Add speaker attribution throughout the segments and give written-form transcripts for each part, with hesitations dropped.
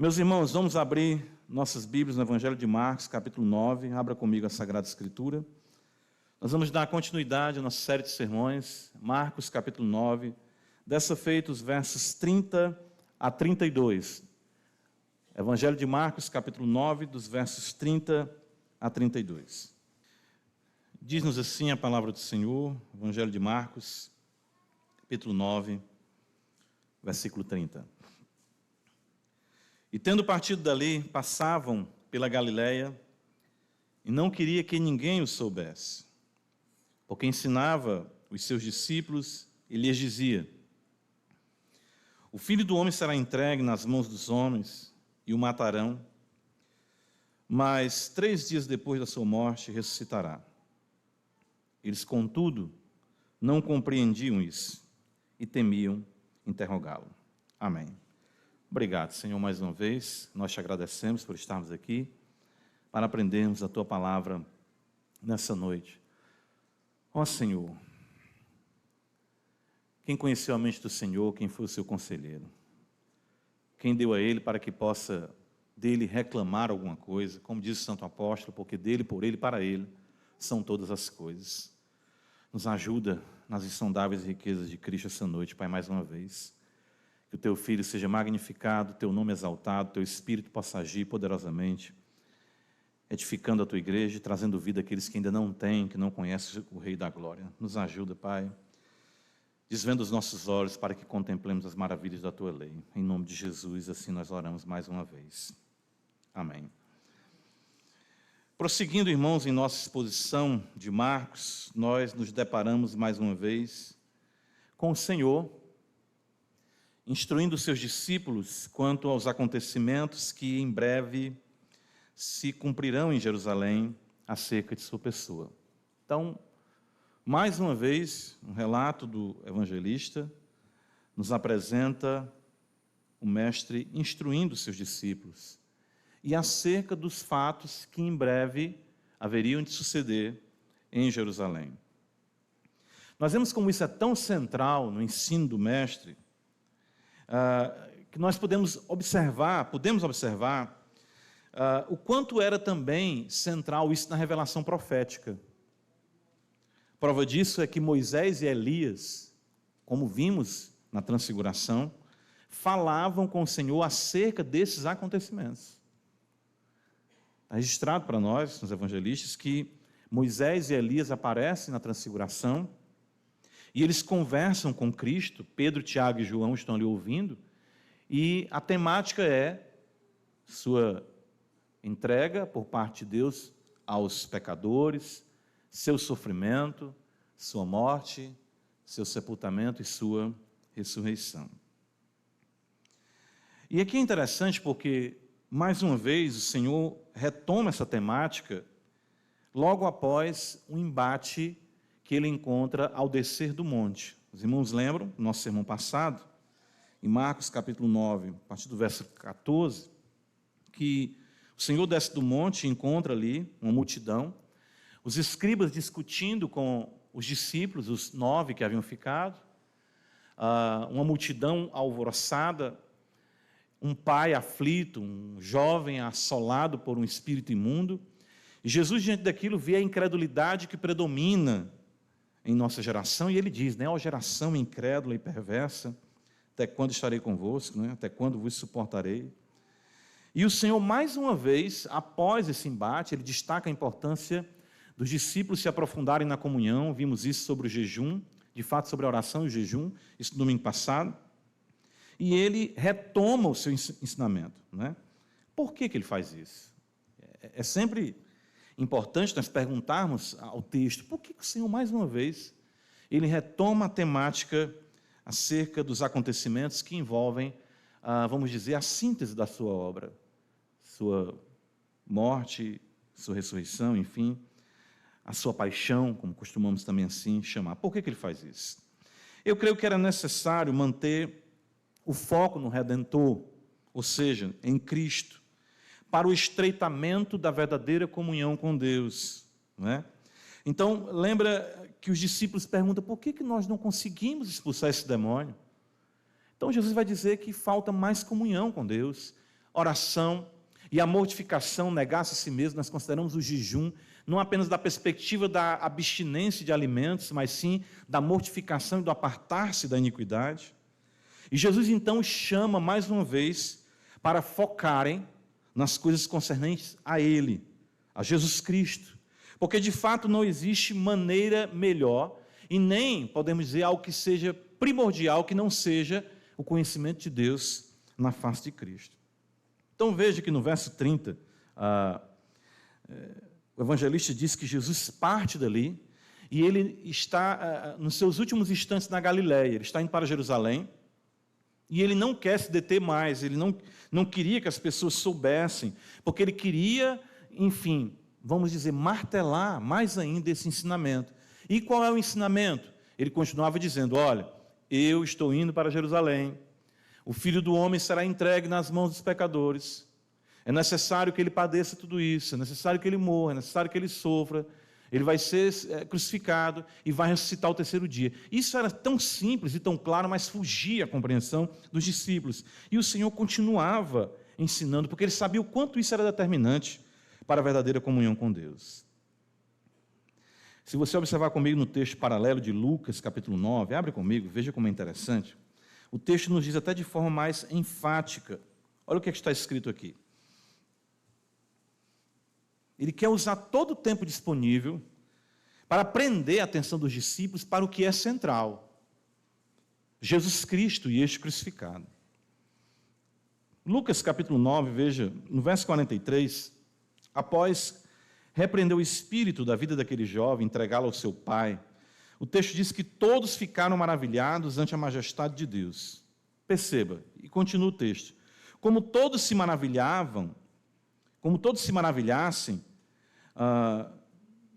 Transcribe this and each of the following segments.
Speaker 1: Meus irmãos, vamos abrir nossas Bíblias no Evangelho de Marcos, capítulo 9. Abra comigo a Sagrada Escritura. Nós vamos dar continuidade à nossa série de sermões, Marcos, capítulo 9. Dessa feita, os versos 30 a 32. Evangelho de Marcos, capítulo 9, dos versos 30 a 32. Diz-nos assim a palavra do Senhor, Evangelho de Marcos, capítulo 9, versículo 30. E tendo partido dali, passavam pela Galileia, e não queria que ninguém o soubesse, porque ensinava os seus discípulos e lhes dizia: o Filho do Homem será entregue nas mãos dos homens, e o matarão, mas 3 dias depois da sua morte ressuscitará. Eles, contudo, não compreendiam isso, e temiam interrogá-lo. Amém. Obrigado, Senhor, mais uma vez. Nós te agradecemos por estarmos aqui, para aprendermos a Tua palavra nessa noite. Ó Senhor, quem conheceu a mente do Senhor, quem foi o seu conselheiro? Quem deu a Ele para que possa dele reclamar alguma coisa? Como diz o Santo Apóstolo, porque dele, por Ele, para Ele, são todas as coisas. Nos ajuda nas insondáveis riquezas de Cristo essa noite, Pai, mais uma vez. Que o Teu Filho seja magnificado, Teu nome exaltado, Teu Espírito possa agir poderosamente, edificando a Tua igreja e trazendo vida àqueles que ainda não têm, que não conhecem o Rei da Glória. Nos ajuda, Pai, desvenda os nossos olhos para que contemplemos as maravilhas da Tua lei. Em nome de Jesus, assim nós oramos mais uma vez. Amém. Prosseguindo, irmãos, em nossa exposição de Marcos, nós nos deparamos mais uma vez com o Senhor instruindo os seus discípulos quanto aos acontecimentos que em breve se cumprirão em Jerusalém acerca de sua pessoa. Então, mais uma vez, um relato do evangelista nos apresenta o mestre instruindo os seus discípulos e acerca dos fatos que em breve haveriam de suceder em Jerusalém. Nós vemos como isso é tão central no ensino do mestre, que nós podemos observar o quanto era também central isso na revelação profética. Prova disso é que Moisés e Elias, como vimos na transfiguração, falavam com o Senhor acerca desses acontecimentos. Está registrado para nós, nos evangelistas, que Moisés e Elias aparecem na transfiguração, e eles conversam com Cristo. Pedro, Tiago e João estão ali ouvindo, e a temática é sua entrega por parte de Deus aos pecadores, seu sofrimento, sua morte, seu sepultamento e sua ressurreição. E aqui é interessante porque, mais uma vez, o Senhor retoma essa temática logo após um embate que ele encontra ao descer do monte. Os irmãos lembram, no nosso sermão passado, em Marcos capítulo 9, a partir do verso 14, que o Senhor desce do monte e encontra ali uma multidão, os escribas discutindo com os discípulos, os 9 que haviam ficado, uma multidão alvoroçada, um pai aflito, um jovem assolado por um espírito imundo, e Jesus, diante daquilo, vê a incredulidade que predomina em nossa geração, e ele diz, ó geração incrédula e perversa, até quando estarei convosco, até quando vos suportarei? E o Senhor, mais uma vez, após esse embate, ele destaca a importância dos discípulos se aprofundarem na comunhão. Vimos isso sobre o jejum, de fato sobre a oração e o jejum, isso no domingo passado, e ele retoma o seu ensinamento. Por que ele faz isso? É sempre importante nós perguntarmos ao texto, por que o Senhor, mais uma vez, ele retoma a temática acerca dos acontecimentos que envolvem, vamos dizer, a síntese da sua obra, sua morte, sua ressurreição, enfim, a sua paixão, como costumamos também assim chamar. Por que ele faz isso? Eu creio que era necessário manter o foco no Redentor, ou seja, em Cristo, para o estreitamento da verdadeira comunhão com Deus. Então, lembra que os discípulos perguntam, por que nós não conseguimos expulsar esse demônio? Então, Jesus vai dizer que falta mais comunhão com Deus, oração e a mortificação, negar-se a si mesmo, nós consideramos o jejum não apenas da perspectiva da abstinência de alimentos, mas sim da mortificação e do apartar-se da iniquidade. E Jesus então chama mais uma vez para focarem nas coisas concernentes a Ele, a Jesus Cristo. Porque de fato não existe maneira melhor e nem, podemos dizer, algo que seja primordial, que não seja o conhecimento de Deus na face de Cristo. Então veja que no verso 30, o evangelista diz que Jesus parte dali e ele está nos seus últimos instantes na Galileia, ele está indo para Jerusalém e ele não quer se deter mais, ele não queria que as pessoas soubessem, porque ele queria, enfim, vamos dizer, martelar mais ainda esse ensinamento. E qual é o ensinamento? Ele continuava dizendo, olha, eu estou indo para Jerusalém, o Filho do Homem será entregue nas mãos dos pecadores, é necessário que ele padeça tudo isso, é necessário que ele morra, é necessário que ele sofra, ele vai ser crucificado e vai ressuscitar ao terceiro dia. Isso era tão simples e tão claro, mas fugia a compreensão dos discípulos. E o Senhor continuava ensinando, porque ele sabia o quanto isso era determinante para a verdadeira comunhão com Deus. Se você observar comigo no texto paralelo de Lucas, capítulo 9, abre comigo, veja como é interessante. O texto nos diz até de forma mais enfática. Olha o que está escrito aqui. Ele quer usar todo o tempo disponível para prender a atenção dos discípulos para o que é central. Jesus Cristo e este crucificado. Lucas capítulo 9, veja, no verso 43, após repreender o espírito da vida daquele jovem, entregá-lo ao seu pai, o texto diz que todos ficaram maravilhados ante a majestade de Deus. Perceba, e continua o texto. Como todos se maravilhassem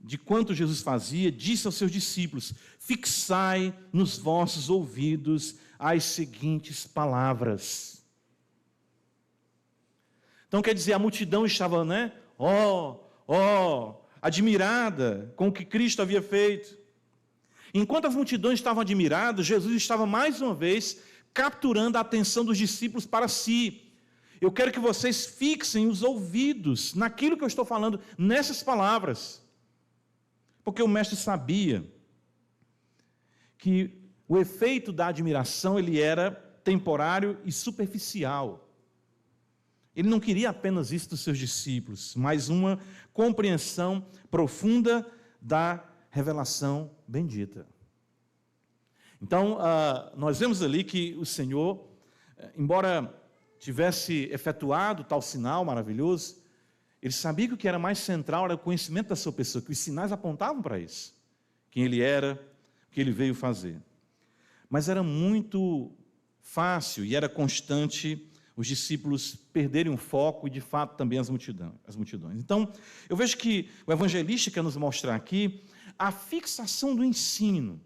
Speaker 1: de quanto Jesus fazia, disse aos seus discípulos, fixai nos vossos ouvidos as seguintes palavras. Então, quer dizer, a multidão estava, admirada com o que Cristo havia feito. Enquanto as multidões estavam admiradas, Jesus estava mais uma vez capturando a atenção dos discípulos para si. Eu quero que vocês fixem os ouvidos naquilo que eu estou falando, nessas palavras. Porque o mestre sabia que o efeito da admiração ele era temporário e superficial. Ele não queria apenas isso dos seus discípulos, mas uma compreensão profunda da revelação bendita. Então, nós vemos ali que o Senhor, embora tivesse efetuado tal sinal maravilhoso, ele sabia que o que era mais central era o conhecimento da sua pessoa, que os sinais apontavam para isso, quem ele era, o que ele veio fazer. Mas era muito fácil e era constante os discípulos perderem o foco e, de fato, também as multidões. Então, eu vejo que o evangelista quer nos mostrar aqui a fixação do ensino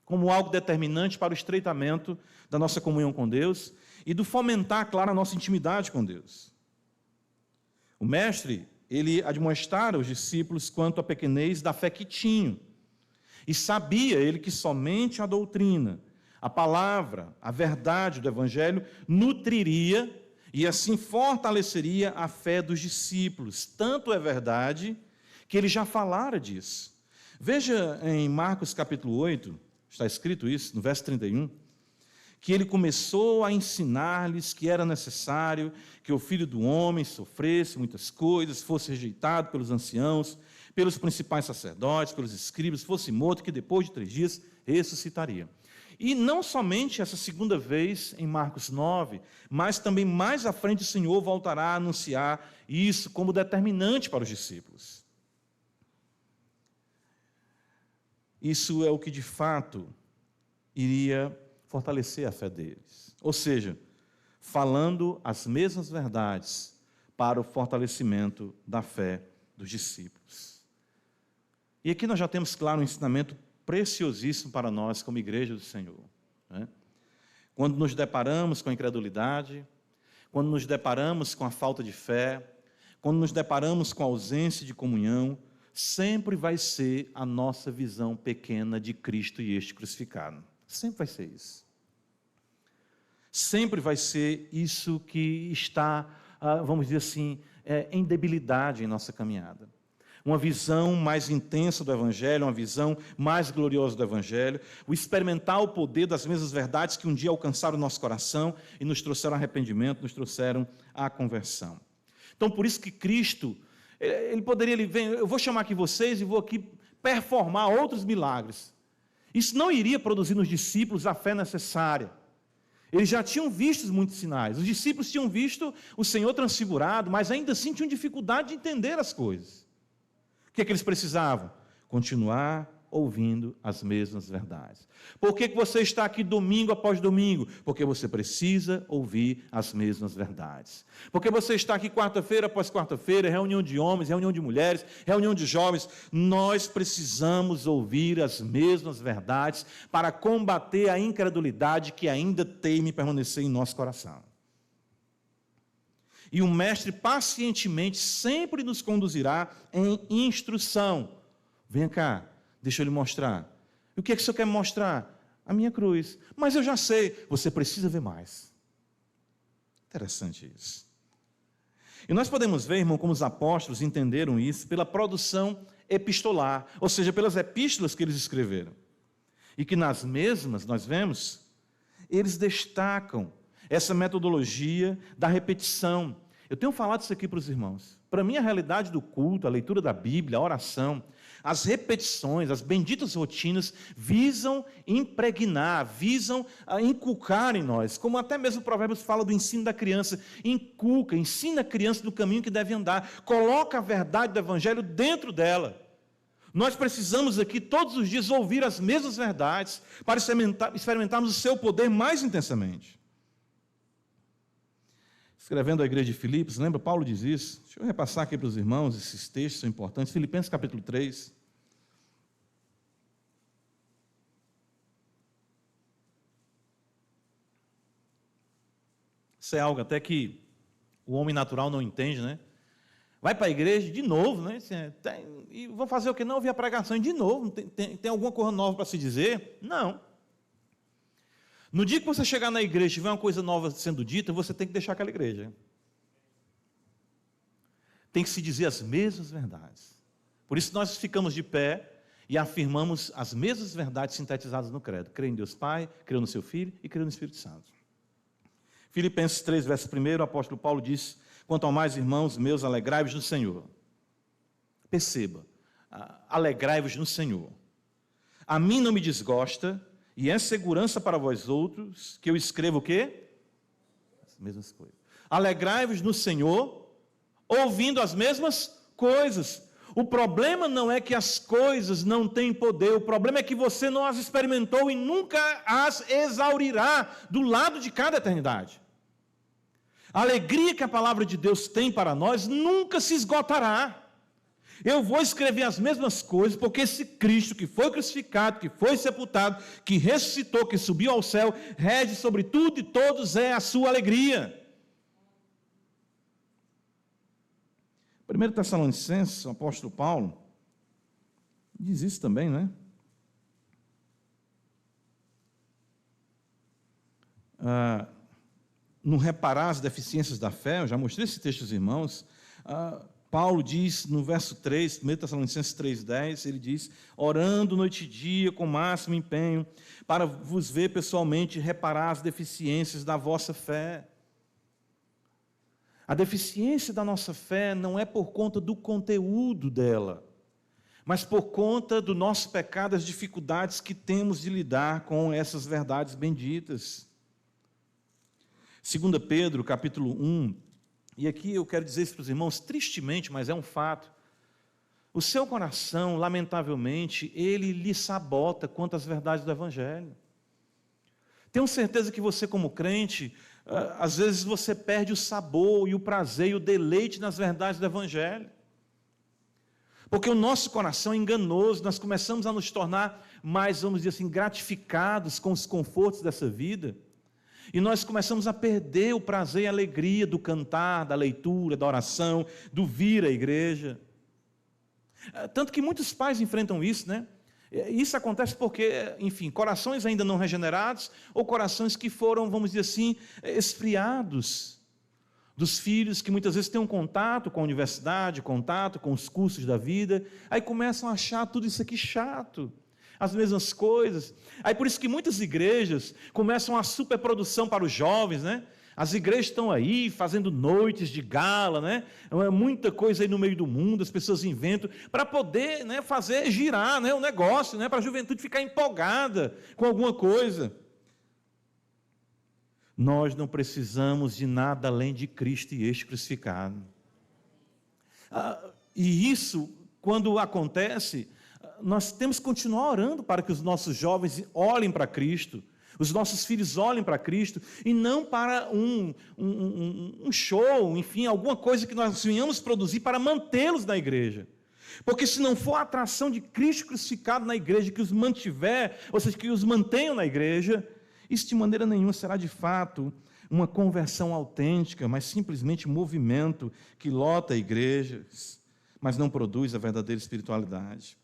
Speaker 1: como algo determinante para o estreitamento da nossa comunhão com Deus e do fomentar, claro, a nossa intimidade com Deus. O mestre, ele admoestara os discípulos quanto à pequenez da fé que tinham. E sabia ele que somente a doutrina, a palavra, a verdade do Evangelho nutriria e assim fortaleceria a fé dos discípulos. Tanto é verdade que ele já falara disso. Veja em Marcos capítulo 8, está escrito isso, no verso 31, que ele começou a ensinar-lhes que era necessário que o Filho do Homem sofresse muitas coisas, fosse rejeitado pelos anciãos, pelos principais sacerdotes, pelos escribas, fosse morto, que depois de 3 dias ressuscitaria. E não somente essa segunda vez em Marcos 9, mas também mais à frente o Senhor voltará a anunciar isso como determinante para os discípulos. Isso é o que de fato iria fortalecer a fé deles. Ou seja, falando as mesmas verdades para o fortalecimento da fé dos discípulos. E aqui nós já temos, claro, um ensinamento preciosíssimo para nós como igreja do Senhor. Quando nos deparamos com a incredulidade, quando nos deparamos com a falta de fé, quando nos deparamos com a ausência de comunhão, sempre vai ser a nossa visão pequena de Cristo e este crucificado. Sempre vai ser isso. Sempre vai ser isso que está, vamos dizer assim, em debilidade em nossa caminhada. Uma visão mais intensa do Evangelho, uma visão mais gloriosa do Evangelho, o experimentar o poder das mesmas verdades que um dia alcançaram o nosso coração e nos trouxeram arrependimento, nos trouxeram a conversão. Então, por isso que Cristo, ele poderia, eu vou chamar aqui vocês e vou aqui performar outros milagres. Isso não iria produzir nos discípulos a fé necessária. Eles já tinham visto muitos sinais. Os discípulos tinham visto o Senhor transfigurado, mas ainda assim tinham dificuldade de entender as coisas. O que é que eles precisavam? Continuar ouvindo as mesmas verdades. Por que você está aqui domingo após domingo? Porque você precisa ouvir as mesmas verdades. Porque você está aqui quarta-feira após quarta-feira, reunião de homens, reunião de mulheres, reunião de jovens. Nós precisamos ouvir as mesmas verdades para combater a incredulidade que ainda teima em permanecer em nosso coração. E o Mestre pacientemente sempre nos conduzirá em instrução. Venha cá, deixa eu lhe mostrar. E o que é que o Senhor quer me mostrar? A minha cruz. Mas eu já sei, você precisa ver mais. Interessante isso. E nós podemos ver, irmão, como os apóstolos entenderam isso pela produção epistolar, ou seja, pelas epístolas que eles escreveram. E que nas mesmas, nós vemos, eles destacam essa metodologia da repetição. Eu tenho falado isso aqui para os irmãos. Para mim, a realidade do culto, a leitura da Bíblia, a oração, as repetições, as benditas rotinas, visam impregnar, visam inculcar em nós, como até mesmo o Provérbios fala do ensino da criança, inculca, ensina a criança do caminho que deve andar, coloca a verdade do Evangelho dentro dela. Nós precisamos aqui todos os dias ouvir as mesmas verdades para experimentarmos o seu poder mais intensamente. Escrevendo à igreja de Filipos, lembra? Paulo diz isso. Deixa eu repassar aqui para os irmãos, esses textos são importantes. Filipenses capítulo 3. Isso é algo até que o homem natural não entende, né? Vai para a igreja de novo, né? E vão fazer o quê? Não, ouvir a pregação de novo. Tem alguma coisa nova para se dizer? Não. No dia que você chegar na igreja e tiver uma coisa nova sendo dita, você tem que deixar aquela igreja. Tem que se dizer as mesmas verdades. Por isso nós ficamos de pé e afirmamos as mesmas verdades sintetizadas no credo. Creio em Deus Pai, creio no Seu Filho e creio no Espírito Santo. Filipenses 3, verso 1, o apóstolo Paulo diz: quanto ao mais, irmãos meus, alegrai-vos no Senhor. Perceba, alegrai-vos no Senhor. A mim não me desgosta, e é segurança para vós outros, que eu escrevo o quê? As mesmas coisas. Alegrai-vos no Senhor, ouvindo as mesmas coisas. O problema não é que as coisas não têm poder, o problema é que você não as experimentou e nunca as exaurirá do lado de cada eternidade. A alegria que a palavra de Deus tem para nós nunca se esgotará. Eu vou escrever as mesmas coisas, porque esse Cristo que foi crucificado, que foi sepultado, que ressuscitou, que subiu ao céu, rege sobre tudo e todos é a sua alegria. 1 Tessalonicenses, o apóstolo Paulo, diz isso também, né? No reparar as deficiências da fé, eu já mostrei esse texto aos irmãos, Paulo diz no verso 3, 1 Tessalonicenses 3,10, ele diz: orando noite e dia com máximo empenho, para vos ver pessoalmente e reparar as deficiências da vossa fé. A deficiência da nossa fé não é por conta do conteúdo dela, mas por conta do nosso pecado, as dificuldades que temos de lidar com essas verdades benditas. 2 Pedro, capítulo 1, e aqui eu quero dizer isso para os irmãos, tristemente, mas é um fato. O seu coração, lamentavelmente, ele lhe sabota quanto às verdades do Evangelho. Tenho certeza que você, como crente, às vezes você perde o sabor e o prazer e o deleite nas verdades do Evangelho. Porque o nosso coração é enganoso, nós começamos a nos tornar mais, vamos dizer assim, gratificados com os confortos dessa vida. E nós começamos a perder o prazer e a alegria do cantar, da leitura, da oração, do vir à igreja. Tanto que muitos pais enfrentam isso, né? Isso acontece porque, enfim, corações ainda não regenerados, ou corações que foram, vamos dizer assim, esfriados, dos filhos que muitas vezes têm um contato com a universidade, contato com os cursos da vida, aí começam a achar tudo isso aqui chato, as mesmas coisas. Aí por isso que muitas igrejas começam a superprodução para os jovens, né? As igrejas estão aí fazendo noites de gala, né? Muita coisa aí no meio do mundo, as pessoas inventam para poder, né, fazer girar, né, o negócio, né, para a juventude ficar empolgada com alguma coisa. Nós não precisamos de nada além de Cristo e este crucificado. E isso, quando acontece, nós temos que continuar orando para que os nossos jovens olhem para Cristo, os nossos filhos olhem para Cristo, e não para um show, enfim, alguma coisa que nós venhamos produzir para mantê-los na igreja. Porque se não for a atração de Cristo crucificado na igreja que os mantiver, ou seja, que os mantenham na igreja, isso de maneira nenhuma será de fato uma conversão autêntica, mas simplesmente um movimento que lota igrejas, mas não produz a verdadeira espiritualidade.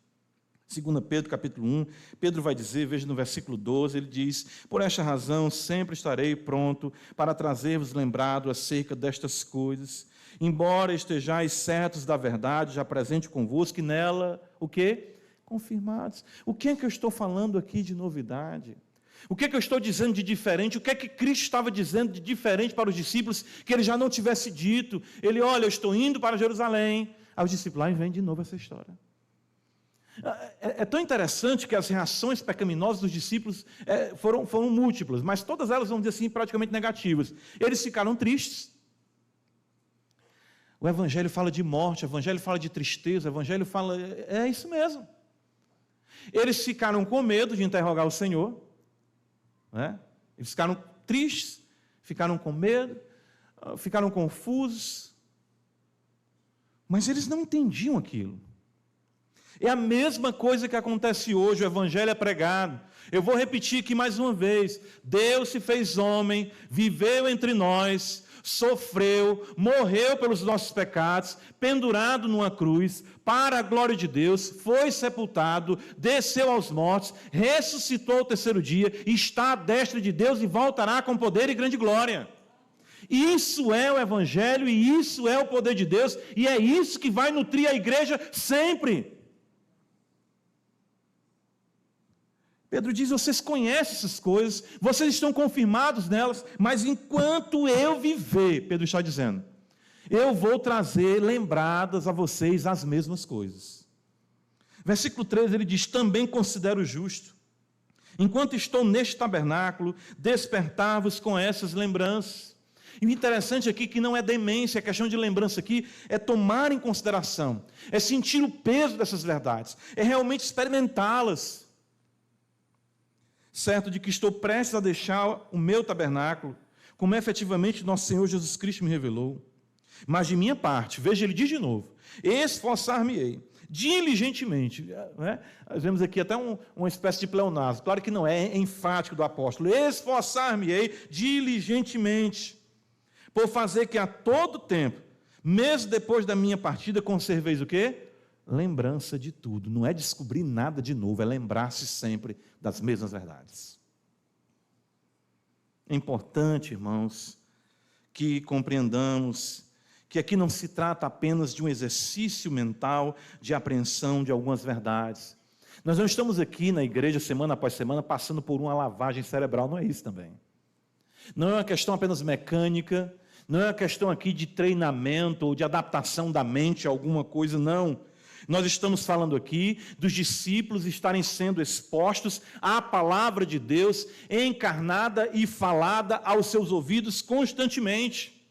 Speaker 1: 2 Pedro, capítulo 1, Pedro vai dizer, veja no versículo 12, ele diz: por esta razão sempre estarei pronto para trazer-vos lembrado acerca destas coisas, embora estejais certos da verdade, já presente convosco, e nela, o quê? Confirmados. O que é que eu estou falando aqui de novidade? O que é que eu estou dizendo de diferente? O que é que Cristo estava dizendo de diferente para os discípulos, que ele já não tivesse dito? Ele, olha, eu estou indo para Jerusalém. Aí os discípulos, vem de novo essa história. É tão interessante que as reações pecaminosas dos discípulos foram múltiplas, mas todas elas, vamos dizer assim, praticamente negativas. Eles ficaram tristes. O Evangelho fala de morte, o Evangelho fala de tristeza, o Evangelho fala... É isso mesmo. Eles ficaram com medo de interrogar o Senhor, né? Eles ficaram tristes, ficaram com medo, ficaram confusos, mas eles não entendiam aquilo. É a mesma coisa que acontece hoje, o Evangelho é pregado. Eu vou repetir aqui mais uma vez: Deus se fez homem, viveu entre nós, sofreu, morreu pelos nossos pecados, pendurado numa cruz, para a glória de Deus, foi sepultado, desceu aos mortos, ressuscitou ao terceiro dia, está à destra de Deus e voltará com poder e grande glória. Isso é o Evangelho e isso é o poder de Deus, e é isso que vai nutrir a igreja sempre. Pedro diz, vocês conhecem essas coisas, vocês estão confirmados nelas, mas enquanto eu viver, Pedro está dizendo, eu vou trazer lembradas a vocês as mesmas coisas. Versículo 13, ele diz, também considero justo, enquanto estou neste tabernáculo, despertar-vos com essas lembranças. E o interessante aqui é que não é demência, a questão de lembrança aqui é tomar em consideração, é sentir o peso dessas verdades, é realmente experimentá-las. Certo de que estou prestes a deixar o meu tabernáculo, como efetivamente nosso Senhor Jesus Cristo me revelou. Mas de minha parte, veja, ele diz de novo, esforçar-me-ei, diligentemente, né? Nós vemos aqui até uma espécie de pleonasmo, claro que não é enfático do apóstolo, esforçar-me-ei diligentemente, por fazer que a todo tempo, mesmo depois da minha partida, conserveis o quê? Lembrança de tudo, não é descobrir nada de novo, é lembrar-se sempre das mesmas verdades. É importante, irmãos, que compreendamos que aqui não se trata apenas de um exercício mental de apreensão de algumas verdades. Nós não estamos aqui na igreja semana após semana passando por uma lavagem cerebral, não é isso também. Não é uma questão apenas mecânica, não é uma questão aqui de treinamento ou de adaptação da mente a alguma coisa, não. Nós estamos falando aqui dos discípulos estarem sendo expostos à palavra de Deus, encarnada e falada aos seus ouvidos constantemente.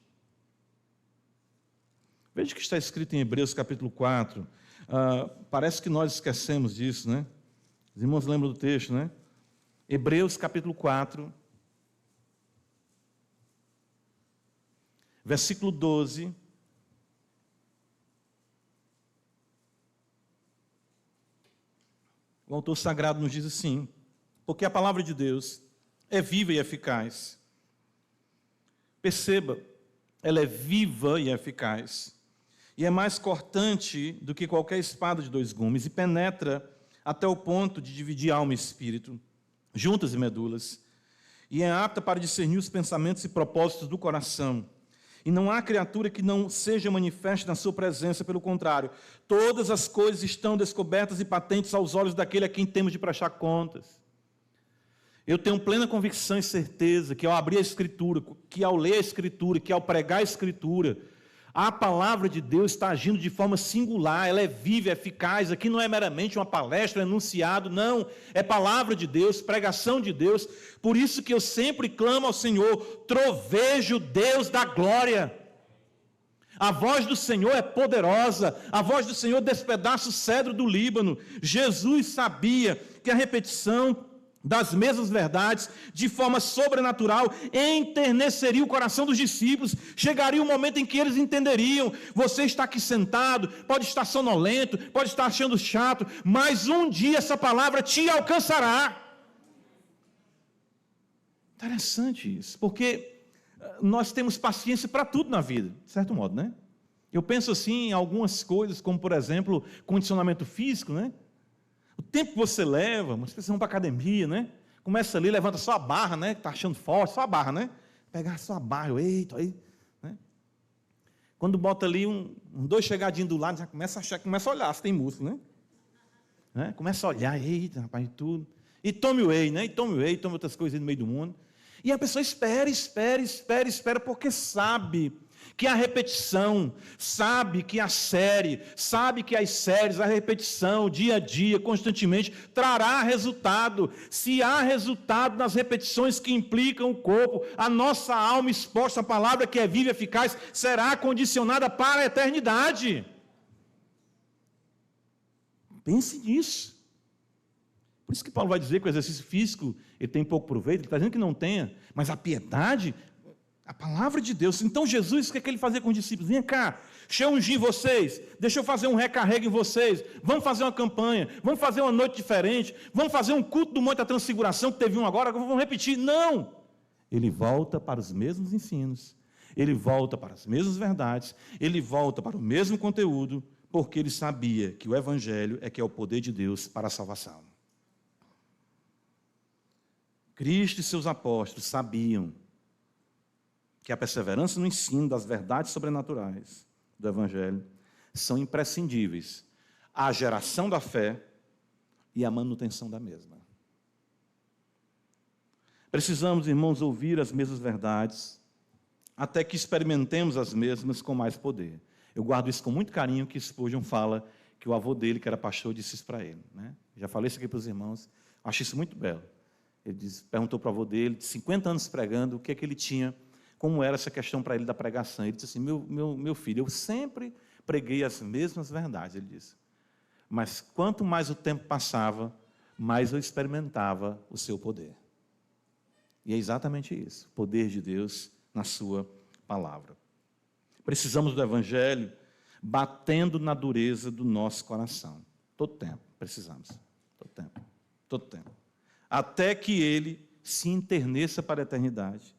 Speaker 1: Veja o que está escrito em Hebreus capítulo 4. Parece que nós esquecemos disso, né? Os irmãos lembram do texto, né? Hebreus capítulo 4, versículo 12. O autor sagrado nos diz assim, porque a palavra de Deus é viva e eficaz. Perceba, ela é viva e eficaz. E é mais cortante do que qualquer espada de dois gumes, e penetra até o ponto de dividir alma e espírito, juntas e medulas, e é apta para discernir os pensamentos e propósitos do coração. E não há criatura que não seja manifesta na sua presença, pelo contrário, todas as coisas estão descobertas e patentes aos olhos daquele a quem temos de prestar contas. Eu tenho plena convicção e certeza que ao abrir a Escritura, que ao ler a Escritura, que ao pregar a Escritura, a palavra de Deus está agindo de forma singular, ela é viva, é eficaz. Aqui não é meramente uma palestra, um enunciado, não. É palavra de Deus, pregação de Deus. Por isso que eu sempre clamo ao Senhor: trovejo Deus da glória. A voz do Senhor é poderosa, a voz do Senhor despedaça o cedro do Líbano. Jesus sabia que a repetição das mesmas verdades, de forma sobrenatural, enterneceria o coração dos discípulos. Chegaria um momento em que eles entenderiam: você está aqui sentado, pode estar sonolento, pode estar achando chato, mas um dia essa palavra te alcançará. Interessante isso, porque nós temos paciência para tudo na vida, de certo modo, né? Eu penso assim em algumas coisas, como por exemplo, condicionamento físico, né? O tempo que você leva, mas vocês vão para a academia, né? Começa ali, levanta só a barra, né? Está achando forte, só a barra, né? Pegar só a barra, eita, aí, né? Quando bota ali dois chegadinhos do lado, já começa a achar, começa a olhar se tem músculo, né? Começa a olhar, eita, rapaz, e tudo. E tome o whey, né? E tome o whey, tome outras coisas no meio do mundo. E a pessoa espera, porque sabe que a repetição, sabe que a série, sabe que as séries, a repetição, dia a dia, constantemente, trará resultado. Se há resultado nas repetições que implicam o corpo, a nossa alma exposta à palavra que é viva e eficaz, será condicionada para a eternidade. Pense nisso. Por isso que Paulo vai dizer que o exercício físico ele tem pouco proveito, ele está dizendo que não tenha, mas a piedade, a palavra de Deus. Então Jesus, o que é que ele fazia com os discípulos? Vem cá, deixa eu ungir vocês, deixa eu fazer um recarrego em vocês, vamos fazer uma campanha, vamos fazer uma noite diferente, vamos fazer um culto do Monte da Transfiguração, que teve um agora vamos repetir. Não! Ele volta para os mesmos ensinos, ele volta para as mesmas verdades, ele volta para o mesmo conteúdo, porque ele sabia que o Evangelho é que é o poder de Deus para a salvação. Cristo e seus apóstolos sabiam que a perseverança no ensino das verdades sobrenaturais do Evangelho são imprescindíveis à geração da fé e à manutenção da mesma. Precisamos, irmãos, ouvir as mesmas verdades até que experimentemos as mesmas com mais poder. Eu guardo isso com muito carinho, que Spurgeon fala que o avô dele, que era pastor, disse isso para ele, né? Já falei isso aqui para os irmãos, acho isso muito belo. Ele perguntou para o avô dele, de 50 anos pregando, o que é que ele tinha, como era essa questão para ele da pregação. Ele disse assim: meu filho, eu sempre preguei as mesmas verdades, ele disse. Mas quanto mais o tempo passava, mais eu experimentava o seu poder. E é exatamente isso, o poder de Deus na sua palavra. Precisamos do Evangelho batendo na dureza do nosso coração. Todo tempo, precisamos. Todo tempo. Até que ele se enterneça para a eternidade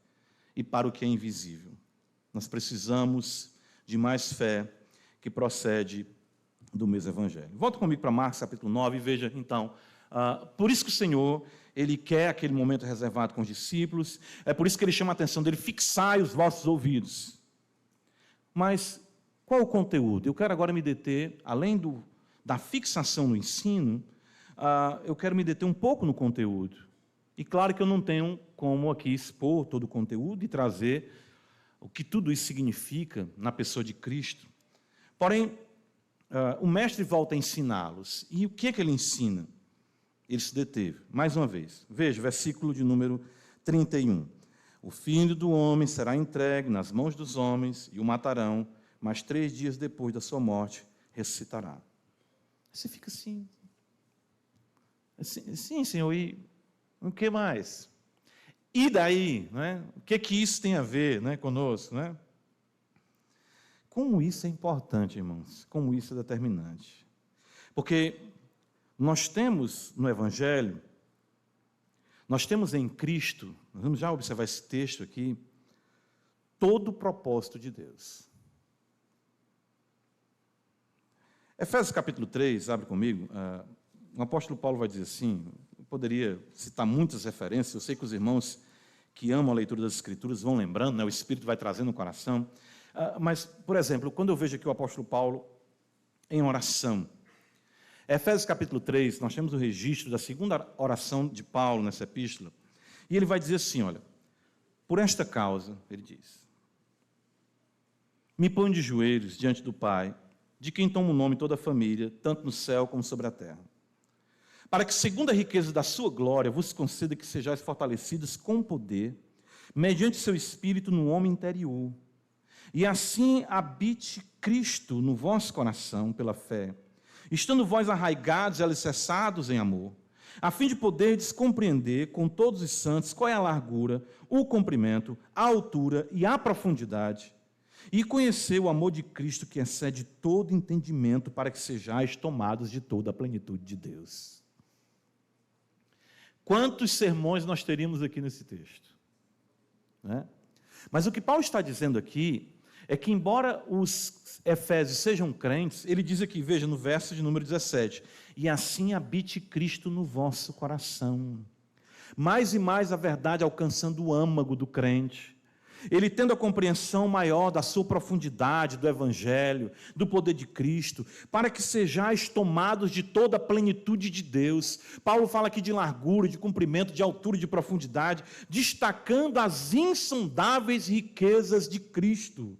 Speaker 1: e para o que é invisível. Nós precisamos de mais fé que procede do mesmo Evangelho. Volta comigo para Marcos capítulo 9 e veja, então, por isso que o Senhor, ele quer aquele momento reservado com os discípulos, é por isso que ele chama a atenção dele: fixai os vossos ouvidos. Mas qual o conteúdo? Eu quero agora me deter, além da fixação no ensino, eu quero me deter um pouco no conteúdo. E claro que eu não tenho como aqui expor todo o conteúdo e trazer o que tudo isso significa na pessoa de Cristo. Porém, o mestre volta a ensiná-los. E o que é que ele ensina? Ele se deteve. Mais uma vez, veja, versículo de número 31. O filho do homem será entregue nas mãos dos homens e o matarão, mas 3 dias depois da sua morte ressuscitará. Você fica assim. Sim, Senhor, e o que mais? E daí? Né? O que isso tem a ver, né, conosco? Né? Como isso é importante, irmãos? Como isso é determinante? Porque nós temos no Evangelho, nós temos em Cristo, nós vamos já observar esse texto aqui, todo o propósito de Deus. Efésios capítulo 3, abre comigo, o apóstolo Paulo vai dizer assim, eu poderia citar muitas referências, eu sei que os irmãos que amam a leitura das Escrituras vão lembrando, né, o Espírito vai trazendo no coração, mas, por exemplo, quando eu vejo aqui o apóstolo Paulo em oração, Efésios capítulo 3, nós temos o registro da segunda oração de Paulo nessa epístola, e ele vai dizer assim, olha, por esta causa, ele diz, me ponho de joelhos diante do Pai, de quem toma o nome toda a família, tanto no céu como sobre a terra, para que, segundo a riqueza da sua glória, vos conceda que sejais fortalecidos com poder, mediante seu Espírito no homem interior, e assim habite Cristo no vosso coração pela fé, estando vós arraigados e alicerçados em amor, a fim de poderdes compreender com todos os santos qual é a largura, o comprimento, a altura e a profundidade, e conhecer o amor de Cristo que excede todo entendimento, para que sejais tomados de toda a plenitude de Deus. Quantos sermões nós teríamos aqui nesse texto? Né? Mas o que Paulo está dizendo aqui é que, embora os efésios sejam crentes, ele diz aqui, veja no verso de número 17, e assim habite Cristo no vosso coração. Mais e mais a verdade alcançando o âmago do crente, ele tendo a compreensão maior da sua profundidade, do Evangelho, do poder de Cristo, para que sejais tomados de toda a plenitude de Deus. Paulo fala aqui de largura, de comprimento, de altura e de profundidade, destacando as insondáveis riquezas de Cristo.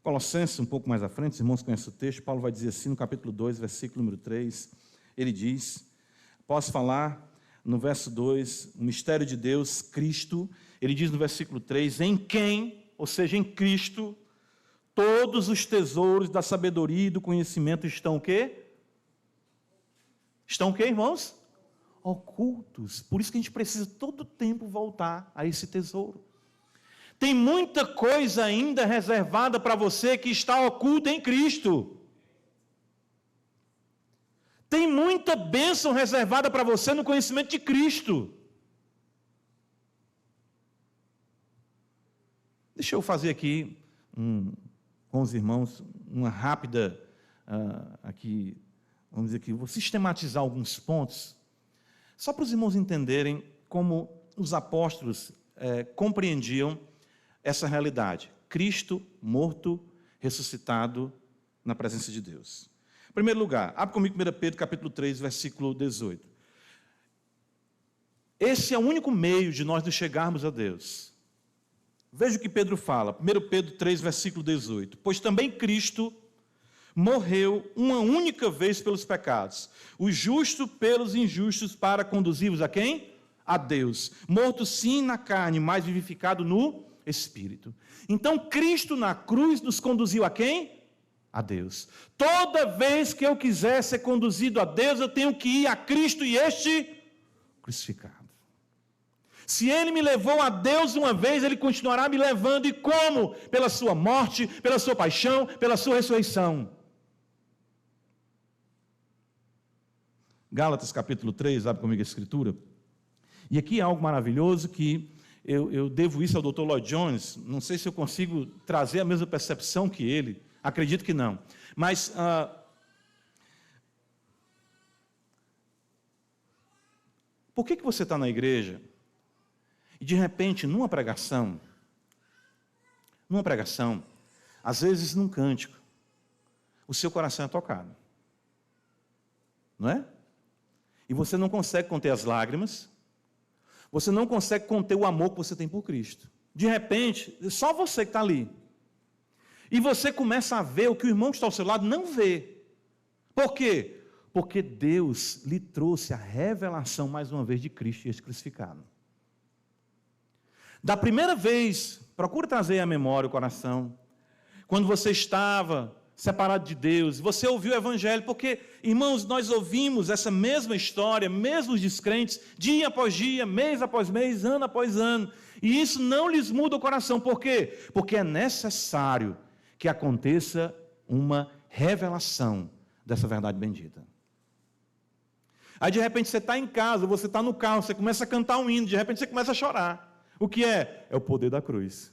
Speaker 1: Colossenses, um pouco mais à frente, os irmãos conhecem o texto, Paulo vai dizer assim no capítulo 2, versículo número 3, ele diz, posso falar no verso 2, o mistério de Deus, Cristo, ele diz no versículo 3, em quem, ou seja, em Cristo, todos os tesouros da sabedoria e do conhecimento estão o quê? Estão o quê, irmãos? Ocultos. Por isso que a gente precisa todo tempo voltar a esse tesouro. Tem muita coisa ainda reservada para você que está oculta em Cristo. Tem muita bênção reservada para você no conhecimento de Cristo. Deixa eu fazer aqui, com os irmãos, uma rápida, aqui, vamos dizer aqui, vou sistematizar alguns pontos, só para os irmãos entenderem como os apóstolos compreendiam essa realidade. Cristo morto, ressuscitado na presença de Deus. Em primeiro lugar, abre comigo 1 Pedro, capítulo 3, versículo 18. Esse é o único meio de nós nos chegarmos a Deus. Veja o que Pedro fala, 1 Pedro 3, versículo 18. Pois também Cristo morreu uma única vez pelos pecados, o justo pelos injustos, para conduzir-vos a quem? A Deus. Morto sim na carne, mas vivificado no Espírito. Então Cristo na cruz nos conduziu a quem? A Deus. Toda vez que eu quiser ser conduzido a Deus, eu tenho que ir a Cristo e este crucificado. Se Ele me levou a Deus uma vez, Ele continuará me levando. E como? Pela sua morte, pela sua paixão, pela sua ressurreição. Gálatas capítulo 3, abre comigo a escritura. E aqui é algo maravilhoso que eu devo isso ao Dr. Lloyd Jones. Não sei se eu consigo trazer a mesma percepção que ele. Acredito que não. Mas por que você está na igreja e de repente numa pregação, às vezes num cântico, o seu coração é tocado, não é? E você não consegue conter as lágrimas, você não consegue conter o amor que você tem por Cristo. De repente, só você que está ali. E você começa a ver o que o irmão que está ao seu lado não vê. Por quê? Porque Deus lhe trouxe a revelação, mais uma vez, de Cristo e esse crucificado. Da primeira vez, procura trazer à memória o coração, quando você estava separado de Deus, você ouviu o Evangelho, porque, irmãos, nós ouvimos essa mesma história, mesmo os descrentes, dia após dia, mês após mês, ano após ano, e isso não lhes muda o coração. Por quê? Porque é necessário que aconteça uma revelação dessa verdade bendita. Aí, de repente, você está em casa, você está no carro, você começa a cantar um hino, de repente você começa a chorar. O que é? É o poder da cruz.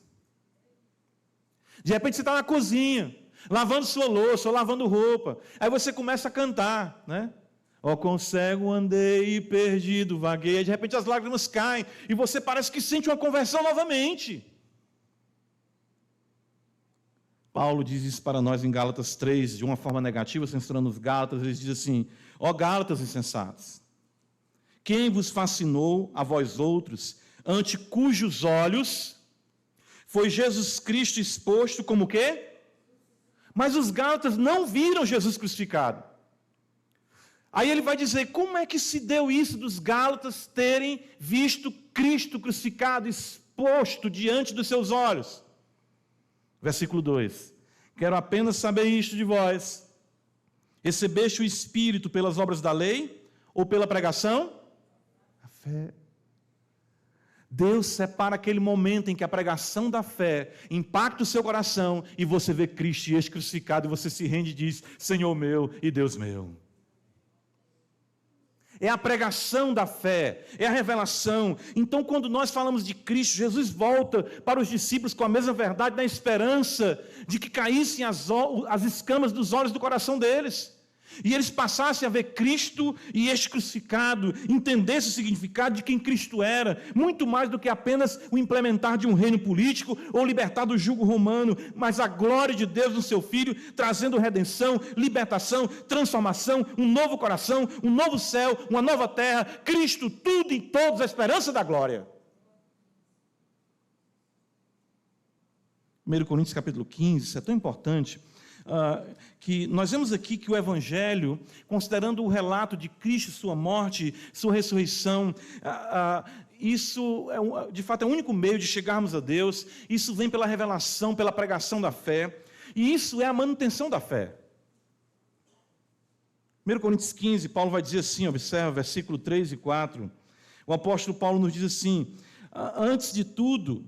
Speaker 1: De repente, você está na cozinha, lavando sua louça, ou lavando roupa. Aí você começa a cantar, né? Ó, com cego andei e perdido vaguei. Aí de repente as lágrimas caem e você parece que sente uma conversão novamente. Paulo diz isso para nós em Gálatas 3, de uma forma negativa, censurando os Gálatas. Ele diz assim: ó Gálatas insensatos, quem vos fascinou a vós outros, ante cujos olhos foi Jesus Cristo exposto como o quê? Mas os Gálatas não viram Jesus crucificado. Aí ele vai dizer, como é que se deu isso dos Gálatas terem visto Cristo crucificado, exposto diante dos seus olhos? Versículo 2. Quero apenas saber isto de vós. Recebeste o Espírito pelas obras da lei ou pela pregação? A fé. Deus separa aquele momento em que a pregação da fé impacta o seu coração e você vê Cristo crucificado e você se rende e diz, Senhor meu e Deus meu. É a pregação da fé, é a revelação. Então, quando nós falamos de Cristo, Jesus volta para os discípulos com a mesma verdade, na esperança de que caíssem as escamas dos olhos do coração deles. E eles passassem a ver Cristo e este crucificado, entendessem o significado de quem Cristo era, muito mais do que apenas o implementar de um reino político ou libertar do jugo romano, mas a glória de Deus no seu Filho, trazendo redenção, libertação, transformação, um novo coração, um novo céu, uma nova terra, Cristo, tudo em todos, a esperança da glória. 1 Coríntios capítulo 15, isso é tão importante, que nós vemos aqui que o Evangelho, considerando o relato de Cristo, sua morte, sua ressurreição, isso, de fato, é o único meio de chegarmos a Deus. Isso vem pela revelação, pela pregação da fé, e isso é a manutenção da fé. 1 Coríntios 15, Paulo vai dizer assim, observa, versículo 3 e 4, o apóstolo Paulo nos diz assim, antes de tudo,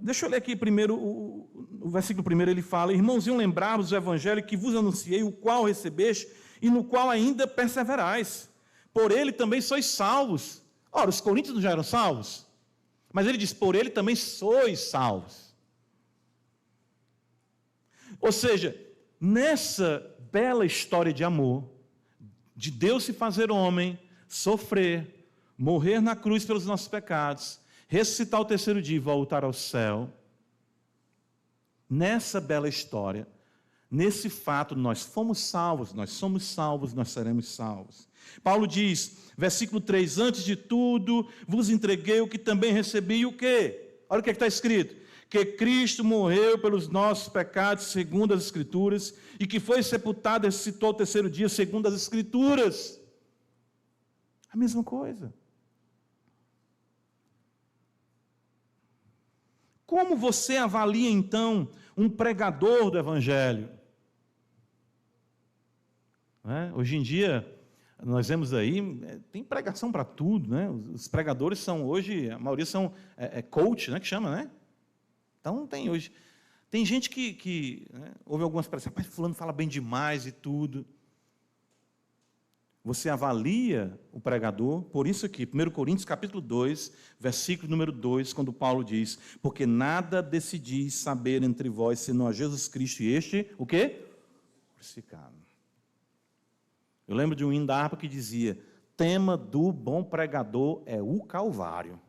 Speaker 1: deixa eu ler aqui primeiro, o versículo 1, ele fala, irmãozinho, lembrai-vos do evangelho que vos anunciei, o qual recebeste, e no qual ainda perseverais. Por ele também sois salvos. Ora, os coríntios não já eram salvos? Mas ele diz, por ele também sois salvos. Ou seja, nessa bela história de amor, de Deus se fazer homem, sofrer, morrer na cruz pelos nossos pecados, ressuscitar o terceiro dia e voltar ao céu, nessa bela história, nesse fato, nós fomos salvos, nós somos salvos, nós seremos salvos. Paulo diz, versículo 3, antes de tudo, vos entreguei o que também recebi, o quê? Olha o que está escrito, que Cristo morreu pelos nossos pecados, segundo as Escrituras, e que foi sepultado e ressuscitou ao terceiro dia, segundo as Escrituras. A mesma coisa. Como você avalia, então, um pregador do Evangelho? Hoje em dia, nós vemos aí, tem pregação para tudo, né? Os pregadores são hoje, a maioria são coach, né, que chama, né? Então, tem hoje. Tem gente que ouve algumas pregações, rapaz, fulano fala bem demais e tudo. Você avalia o pregador, por isso aqui, 1 Coríntios capítulo 2, versículo número 2, quando Paulo diz, porque nada decidis saber entre vós, senão a Jesus Cristo e este, o quê? Crucificado. Eu lembro de um hino da harpa que dizia, tema do bom pregador é o Calvário.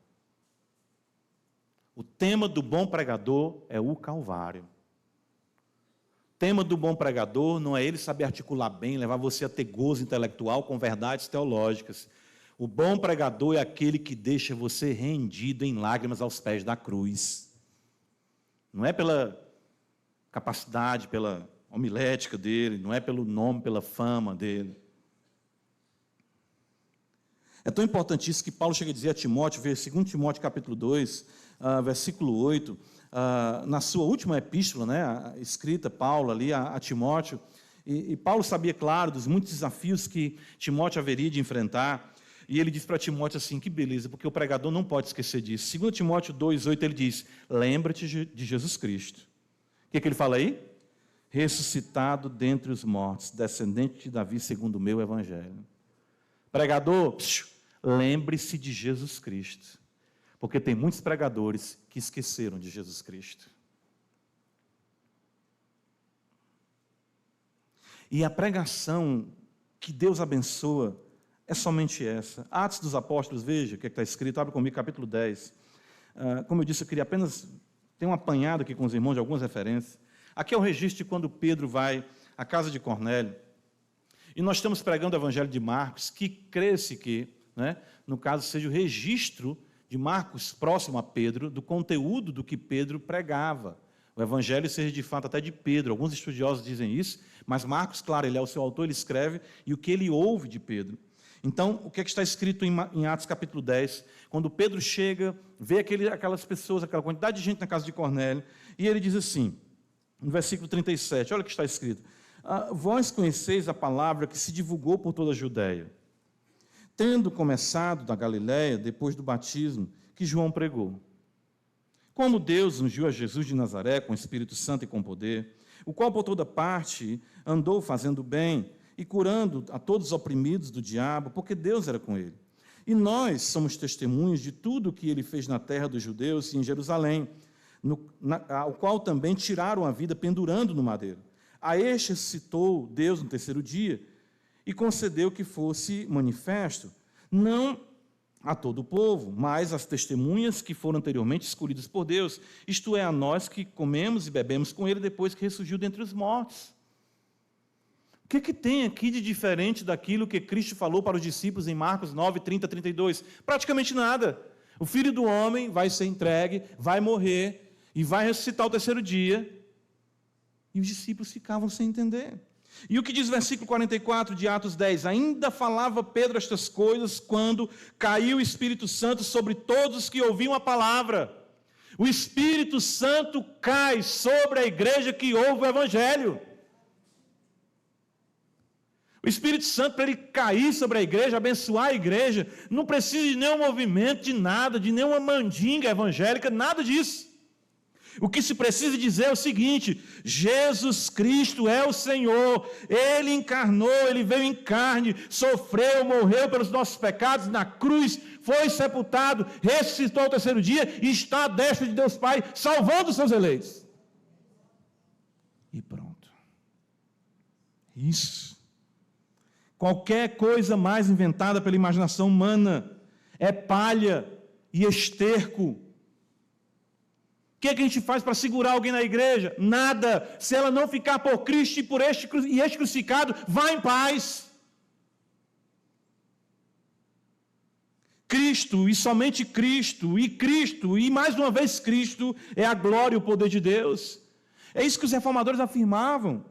Speaker 1: O tema do bom pregador é o Calvário. O tema do bom pregador não é ele saber articular bem, levar você a ter gozo intelectual com verdades teológicas. O bom pregador é aquele que deixa você rendido em lágrimas aos pés da cruz. Não é pela capacidade, pela homilética dele, não é pelo nome, pela fama dele. É tão importante isso que Paulo chega a dizer a Timóteo, ver 2 Timóteo capítulo 2, versículo 8, na sua última epístola, né, escrita, Paulo ali a Timóteo, e Paulo sabia, claro, dos muitos desafios que Timóteo haveria de enfrentar, e ele diz para Timóteo assim, que beleza, porque o pregador não pode esquecer disso. 2 Timóteo 2,8, ele diz, lembra-te de Jesus Cristo. O que ele fala aí? Ressuscitado dentre os mortos, descendente de Davi segundo o meu evangelho. Pregador, lembre-se de Jesus Cristo. Porque tem muitos pregadores que esqueceram de Jesus Cristo. E a pregação que Deus abençoa é somente essa. Atos dos Apóstolos, veja o que está escrito, abre comigo, capítulo 10. Como eu disse, eu queria apenas ter um apanhado aqui com os irmãos de algumas referências. Aqui é o registro de quando Pedro vai à casa de Cornélio. E nós estamos pregando o Evangelho de Marcos, que cresce que, no caso, seja o registro de Marcos próximo a Pedro, do conteúdo do que Pedro pregava. O Evangelho seja de fato até de Pedro. Alguns estudiosos dizem isso, mas Marcos, claro, ele é o seu autor, ele escreve, e o que ele ouve de Pedro. Então, o que está escrito em Atos capítulo 10? Quando Pedro chega, vê aquelas pessoas, aquela quantidade de gente na casa de Cornélio, e ele diz assim, no versículo 37, olha o que está escrito. Vós conheceis a palavra que se divulgou por toda a Judéia, tendo começado da Galiléia, depois do batismo, que João pregou. Como Deus ungiu a Jesus de Nazaré com o Espírito Santo e com poder, o qual por toda parte andou fazendo bem e curando a todos os oprimidos do diabo, porque Deus era com ele. E nós somos testemunhas de tudo o que ele fez na terra dos judeus e em Jerusalém, ao qual também tiraram a vida pendurando no madeiro. A este citou Deus no terceiro dia e concedeu que fosse manifesto, não a todo o povo, mas às testemunhas que foram anteriormente escolhidas por Deus, isto é, a nós que comemos e bebemos com ele depois que ressurgiu dentre os mortos. O que tem aqui de diferente daquilo que Cristo falou para os discípulos em Marcos 9, 30, 32? Praticamente nada. O Filho do Homem vai ser entregue, vai morrer e vai ressuscitar ao terceiro dia. E os discípulos ficavam sem entender. E o que diz o versículo 44 de Atos 10? Ainda falava Pedro estas coisas quando caiu o Espírito Santo sobre todos os que ouviam a palavra. O Espírito Santo cai sobre a igreja que ouve o Evangelho. O Espírito Santo, para ele cair sobre a igreja, abençoar a igreja, não precisa de nenhum movimento, de nada, de nenhuma mandinga evangélica, nada disso. O que se precisa dizer é o seguinte: Jesus Cristo é o Senhor, Ele encarnou, Ele veio em carne, sofreu, morreu pelos nossos pecados na cruz, foi sepultado, ressuscitou ao terceiro dia e está à destra de Deus Pai, salvando os seus eleitos. E pronto. Isso. Qualquer coisa mais inventada pela imaginação humana é palha e esterco. O que a gente faz para segurar alguém na igreja? Nada. Se ela não ficar por Cristo e por este crucificado, vá em paz. Cristo, e somente Cristo, e mais uma vez Cristo, é a glória e o poder de Deus. É isso que os reformadores afirmavam.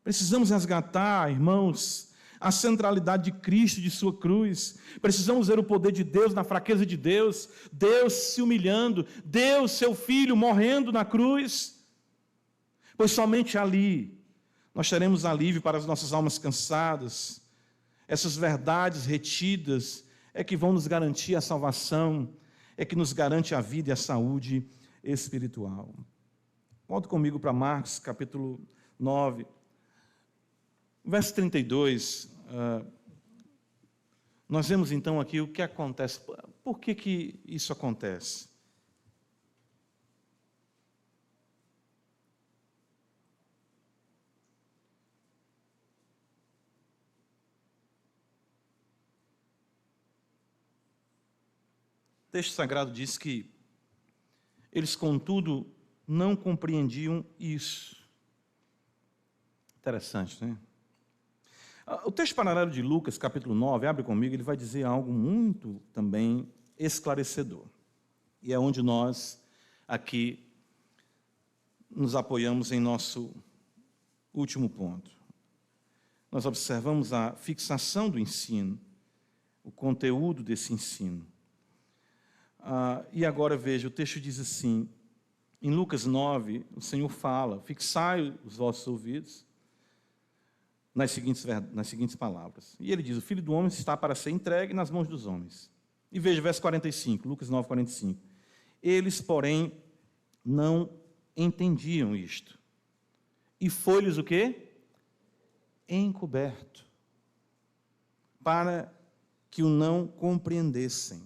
Speaker 1: Precisamos resgatar, irmãos, a centralidade de Cristo e de sua cruz. Precisamos ver o poder de Deus na fraqueza de Deus, Deus se humilhando, Deus, seu Filho, morrendo na cruz. Pois somente ali nós teremos alívio para as nossas almas cansadas. Essas verdades retidas é que vão nos garantir a salvação, é que nos garante a vida e a saúde espiritual. Volte comigo para Marcos, capítulo 9. Verso 32, nós vemos então aqui o que acontece. Por que isso acontece? O texto sagrado diz que eles, contudo, não compreendiam isso. Interessante, né? O texto paralelo de Lucas, capítulo 9, abre comigo, ele vai dizer algo muito também esclarecedor. E é onde nós, aqui, nos apoiamos em nosso último ponto. Nós observamos a fixação do ensino, o conteúdo desse ensino. E agora veja, o texto diz assim, em Lucas 9, o Senhor fala, fixai os vossos ouvidos, nas seguintes palavras. E ele diz, o Filho do Homem está para ser entregue nas mãos dos homens. E veja, verso 45, Lucas 9, 45. Eles, porém, não entendiam isto. E foi-lhes o quê? Encoberto. Para que o não compreendessem.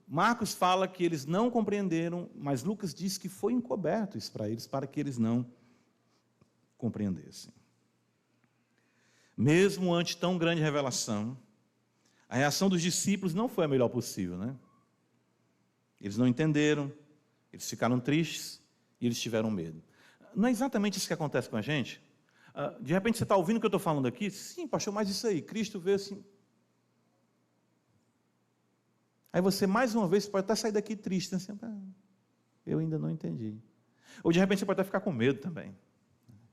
Speaker 1: Marcos fala que eles não compreenderam, mas Lucas diz que foi encoberto isso para eles, para que eles não compreendessem. Mesmo ante tão grande revelação, a reação dos discípulos não foi a melhor possível, né? Eles não entenderam, eles ficaram tristes e eles tiveram medo. Não é exatamente isso que acontece com a gente? De repente você está ouvindo o que eu estou falando aqui? Sim, pastor, mas isso aí, Cristo veio assim. Aí você, mais uma vez, pode até sair daqui triste, assim, eu ainda não entendi. Ou de repente você pode até ficar com medo também.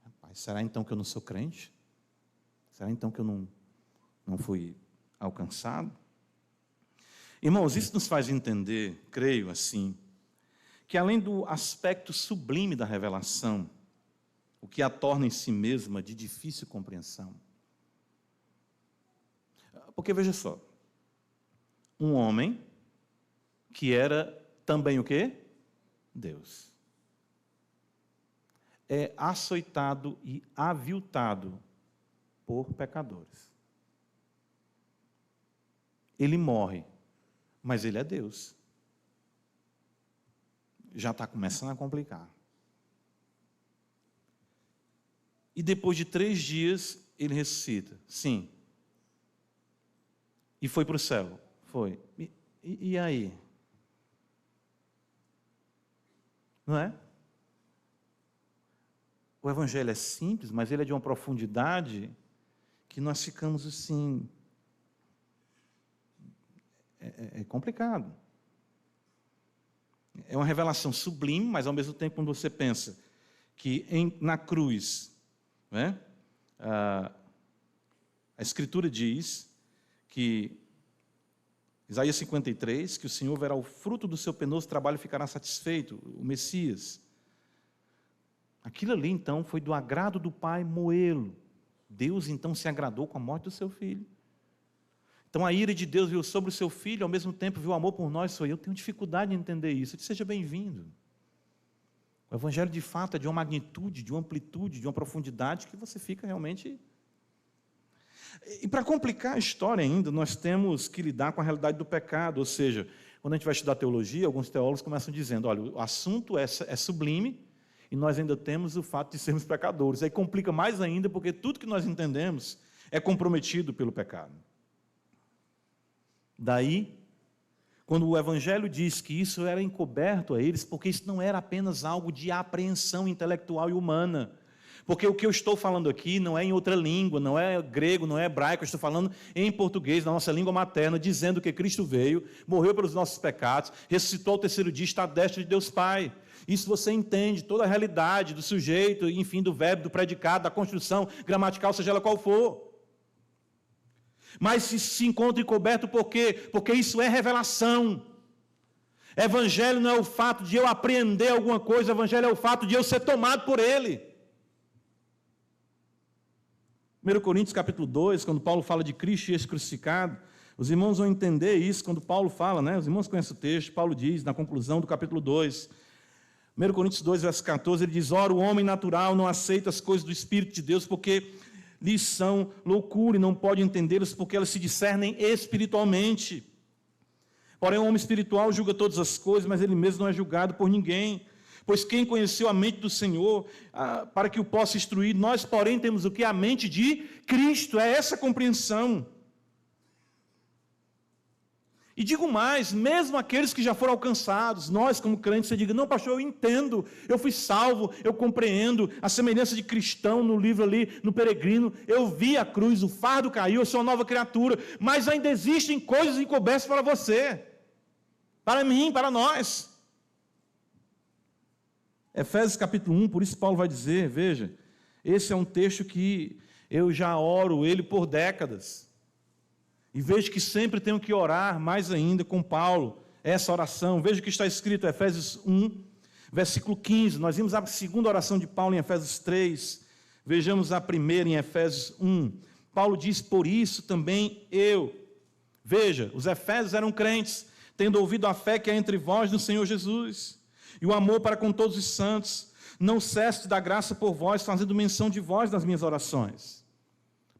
Speaker 1: Rapaz, será então que eu não sou crente? Será então que eu não fui alcançado? Irmãos, isso nos faz entender, creio assim, que além do aspecto sublime da revelação, o que a torna em si mesma de difícil compreensão. Porque veja só, um homem que era também o quê? Deus. É açoitado e aviltado por pecadores. Ele morre, mas ele é Deus. Já está começando a complicar. E depois de 3 dias, ele ressuscita. Sim. E foi para o céu. Foi. E aí? Não é? O evangelho é simples, mas ele é de uma profundidade que nós ficamos assim... É complicado. É uma revelação sublime, mas ao mesmo tempo, quando você pensa que na cruz, né, a Escritura diz que, Isaías 53, que o Senhor verá o fruto do seu penoso trabalho e ficará satisfeito, o Messias. Aquilo ali, então, foi do agrado do Pai moê-lo. Deus, então, se agradou com a morte do seu filho. Então, a ira de Deus veio sobre o seu filho, ao mesmo tempo viu o amor por nós. Eu tenho dificuldade de entender isso. Eu disse, seja bem-vindo. O Evangelho, de fato, é de uma magnitude, de uma amplitude, de uma profundidade que você fica realmente... E para complicar a história ainda, nós temos que lidar com a realidade do pecado. Ou seja, quando a gente vai estudar teologia, alguns teólogos começam dizendo, olha, o assunto é sublime e nós ainda temos o fato de sermos pecadores. Aí complica mais ainda, porque tudo que nós entendemos é comprometido pelo pecado. Daí, quando o Evangelho diz que isso era encoberto a eles, porque isso não era apenas algo de apreensão intelectual e humana. Porque o que eu estou falando aqui não é em outra língua, não é grego, não é hebraico, eu estou falando em português, na nossa língua materna, dizendo que Cristo veio, morreu pelos nossos pecados, ressuscitou ao 3º dia, está à destra de Deus Pai. Isso você entende, toda a realidade do sujeito, enfim, do verbo, do predicado, da construção gramatical, seja ela qual for. Mas se encontra encoberto por quê? Porque isso é revelação. Evangelho não é o fato de eu apreender alguma coisa, evangelho é o fato de eu ser tomado por ele. 1 Coríntios capítulo 2, quando Paulo fala de Cristo e esse crucificado, os irmãos vão entender isso quando Paulo fala, né? Os irmãos conhecem o texto, Paulo diz na conclusão do capítulo 2, 1 Coríntios 2, verso 14, ele diz, ora, o homem natural não aceita as coisas do Espírito de Deus, porque lhes são loucura e não pode entendê-las, porque elas se discernem espiritualmente. Porém, o homem espiritual julga todas as coisas, mas ele mesmo não é julgado por ninguém. Pois quem conheceu a mente do Senhor, para que o possa instruir, nós, porém, temos o que? A mente de Cristo, é essa compreensão. E digo mais, mesmo aqueles que já foram alcançados, nós como crentes, você diga, não pastor, eu entendo, eu fui salvo, eu compreendo, a semelhança de cristão no livro ali, no peregrino, eu vi a cruz, o fardo caiu, eu sou uma nova criatura, mas ainda existem coisas encobertas para você, para mim, para nós. Efésios capítulo 1, por isso Paulo vai dizer, veja, esse é um texto que eu já oro ele por décadas, e vejo que sempre tenho que orar mais ainda com Paulo, essa oração. Veja o que está escrito em Efésios 1, versículo 15. Nós vimos a segunda oração de Paulo em Efésios 3. Vejamos a primeira em Efésios 1. Paulo diz, por isso também eu. Veja, os efésios eram crentes, tendo ouvido a fé que há entre vós no Senhor Jesus, e o amor para com todos os santos. Não cesse de dar graça por vós, fazendo menção de vós nas minhas orações.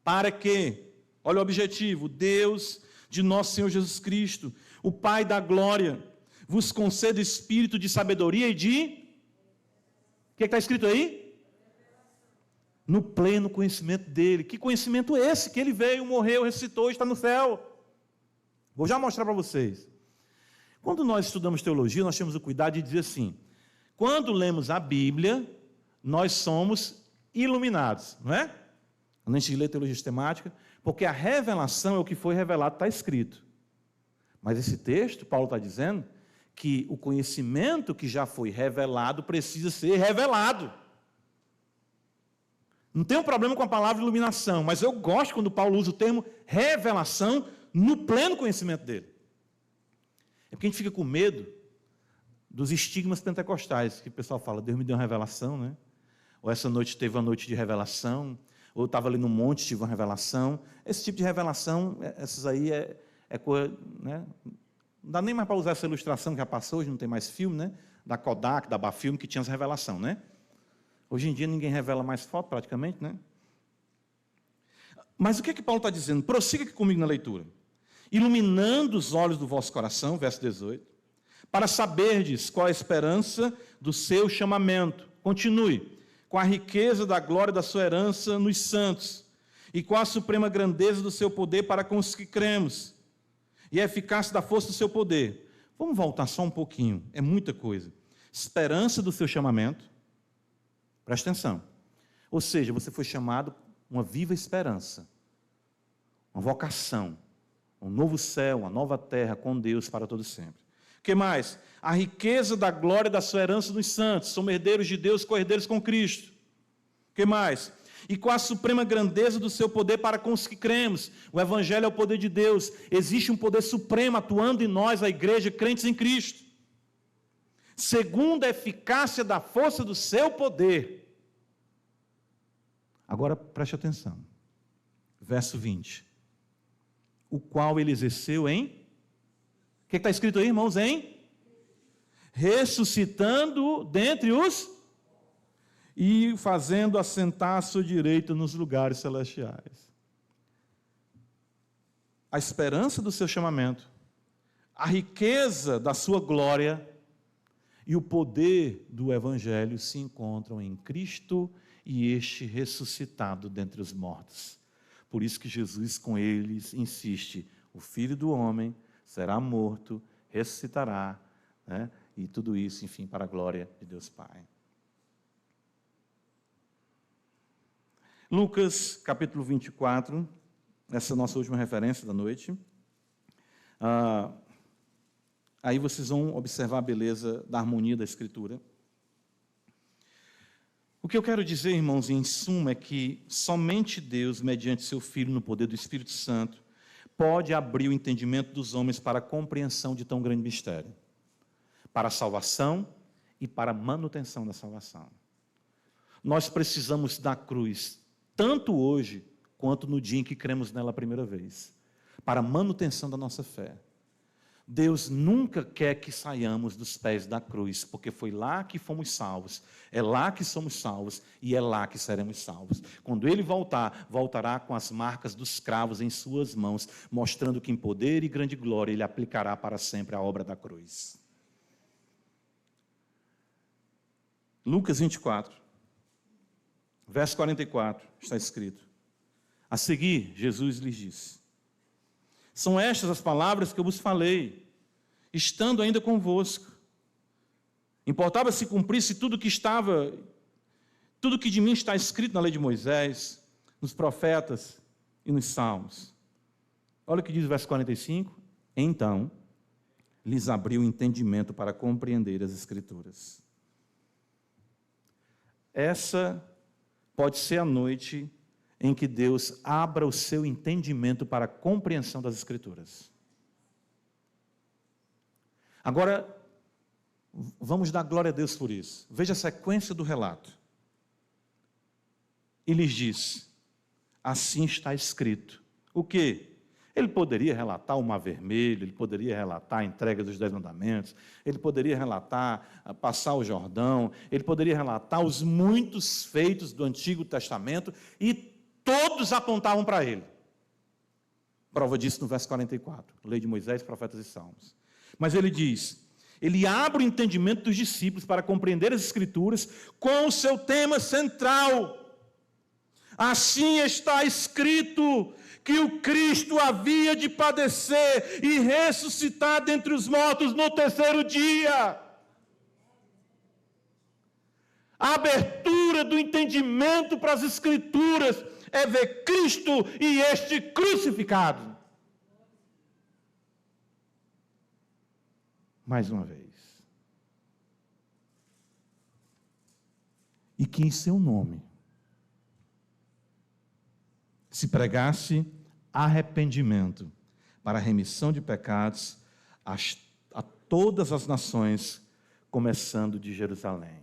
Speaker 1: Para que... Olha o objetivo, Deus de nosso Senhor Jesus Cristo, o Pai da glória, vos conceda espírito de sabedoria e de... O que está escrito aí? no pleno conhecimento dele. Que conhecimento é esse? Que ele veio, morreu, ressuscitou, está no céu. Vou já mostrar para vocês. Quando nós estudamos teologia, nós temos o cuidado de dizer assim, quando lemos a Bíblia, nós somos iluminados, não é? Quando a gente lê teologia sistemática, porque a revelação é o que foi revelado, está escrito. Mas esse texto, Paulo está dizendo que o conhecimento que já foi revelado precisa ser revelado. Não tenho problema com a palavra iluminação, mas eu gosto quando Paulo usa o termo revelação no pleno conhecimento dele. É porque a gente fica com medo dos estigmas pentecostais, que o pessoal fala, Deus me deu uma revelação, né? Ou essa noite teve uma noite de revelação, ou eu estava ali no monte, tive uma revelação. Esse tipo de revelação, essas aí é coisa, né? Não dá nem mais para usar essa ilustração que já passou, hoje não tem mais filme, né? Da Kodak, da Bafilme, que tinha essa revelação, né? Hoje em dia ninguém revela mais foto, praticamente, né? Mas o que é que Paulo está dizendo? Prossiga aqui comigo na leitura. Iluminando os olhos do vosso coração, verso 18, para saberdes qual a esperança do seu chamamento. Continue. Com a riqueza da glória da sua herança nos santos, e com a suprema grandeza do seu poder para com os que cremos, e a eficácia da força do seu poder. Vamos voltar só um pouquinho, é muita coisa. Esperança do seu chamamento, presta atenção. Ou seja, você foi chamado uma viva esperança, uma vocação, um novo céu, uma nova terra com Deus para todo sempre. O que mais? A riqueza da glória da sua herança nos santos, somos herdeiros de Deus, co-herdeiros com Cristo. O que mais? E com a suprema grandeza do seu poder para com os que cremos. O Evangelho é o poder de Deus. Existe um poder supremo atuando em nós, a igreja, crentes em Cristo. Segundo a eficácia da força do seu poder. Agora preste atenção. Verso 20. O qual ele exerceu em... O que está escrito aí, irmãos? Em? Ressuscitando dentre os... e fazendo assentar à sua direita nos lugares celestiais. A esperança do seu chamamento, a riqueza da sua glória e o poder do Evangelho se encontram em Cristo e este ressuscitado dentre os mortos. Por isso que Jesus com eles insiste, o Filho do Homem será morto, ressuscitará, né? E tudo isso, enfim, para a glória de Deus Pai. Lucas, capítulo 24, essa é a nossa última referência da noite. Aí vocês vão observar a beleza da harmonia da Escritura. O que eu quero dizer, irmãos, em suma, é que somente Deus, mediante seu Filho, no poder do Espírito Santo, pode abrir o entendimento dos homens para a compreensão de tão grande mistério, para a salvação e para a manutenção da salvação. Nós precisamos da cruz, tanto hoje, quanto no dia em que cremos nela a primeira vez, para a manutenção da nossa fé. Deus nunca quer que saiamos dos pés da cruz, porque foi lá que fomos salvos, é lá que somos salvos e é lá que seremos salvos. Quando Ele voltar, voltará com as marcas dos cravos em suas mãos, mostrando que em poder e grande glória Ele aplicará para sempre a obra da cruz. Lucas 24, verso 44, está escrito: a seguir, Jesus lhes disse: são estas as palavras que eu vos falei, estando ainda convosco. Importava se cumprisse tudo que de mim está escrito na lei de Moisés, nos profetas e nos salmos. Olha o que diz o verso 45. Então, lhes abriu o entendimento para compreender as Escrituras. Essa pode ser a noite em que Deus abra o seu entendimento para a compreensão das Escrituras. Agora, vamos dar glória a Deus por isso. Veja a sequência do relato. E lhes disse: assim está escrito. O quê? Ele poderia relatar o Mar Vermelho, ele poderia relatar a entrega dos 10 mandamentos, ele poderia relatar passar o Jordão, ele poderia relatar os muitos feitos do Antigo Testamento, e todos apontavam para ele. Prova disso no verso 44, lei de Moisés, profetas e salmos. Mas ele diz, ele abre o entendimento dos discípulos para compreender as Escrituras com o seu tema central. Assim está escrito que o Cristo havia de padecer e ressuscitar dentre os mortos no terceiro dia. A abertura do entendimento para as Escrituras é ver Cristo e este crucificado. Mais uma vez. E que em seu nome se pregasse arrependimento para a remissão de pecados a todas as nações, começando de Jerusalém.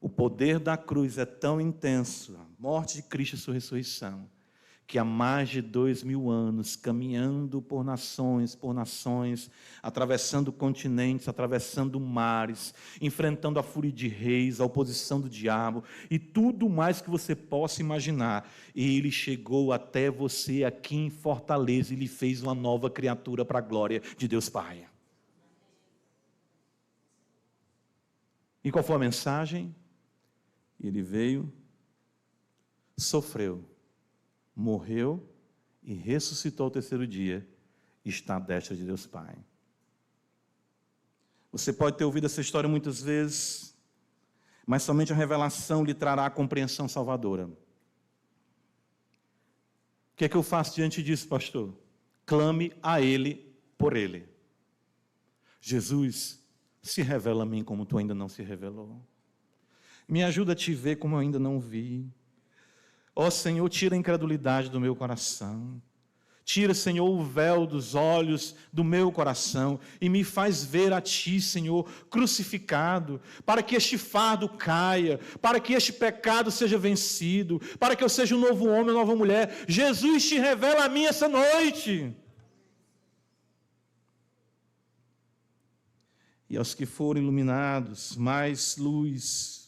Speaker 1: O poder da cruz é tão intenso, a morte de Cristo e sua ressurreição, que há mais de 2000 anos, caminhando por nações, atravessando continentes, atravessando mares, enfrentando a fúria de reis, a oposição do diabo, e tudo mais que você possa imaginar, ele chegou até você aqui em Fortaleza e lhe fez uma nova criatura para a glória de Deus Pai. E qual foi a mensagem? Ele veio, sofreu, morreu e ressuscitou ao terceiro dia, e está à destra de Deus Pai. Você pode ter ouvido essa história muitas vezes, mas somente a revelação lhe trará a compreensão salvadora. O que é que eu faço diante disso, pastor? Clame a Ele por Ele. Jesus, se revela a mim como tu ainda não se revelou. Me ajuda a te ver como eu ainda não vi. Ó Senhor, tira a incredulidade do meu coração. Tira, Senhor, o véu dos olhos do meu coração e me faz ver a Ti, Senhor, crucificado, para que este fardo caia, para que este pecado seja vencido, para que eu seja um novo homem, uma nova mulher. Jesus, te revela a mim essa noite. E aos que forem iluminados, mais luz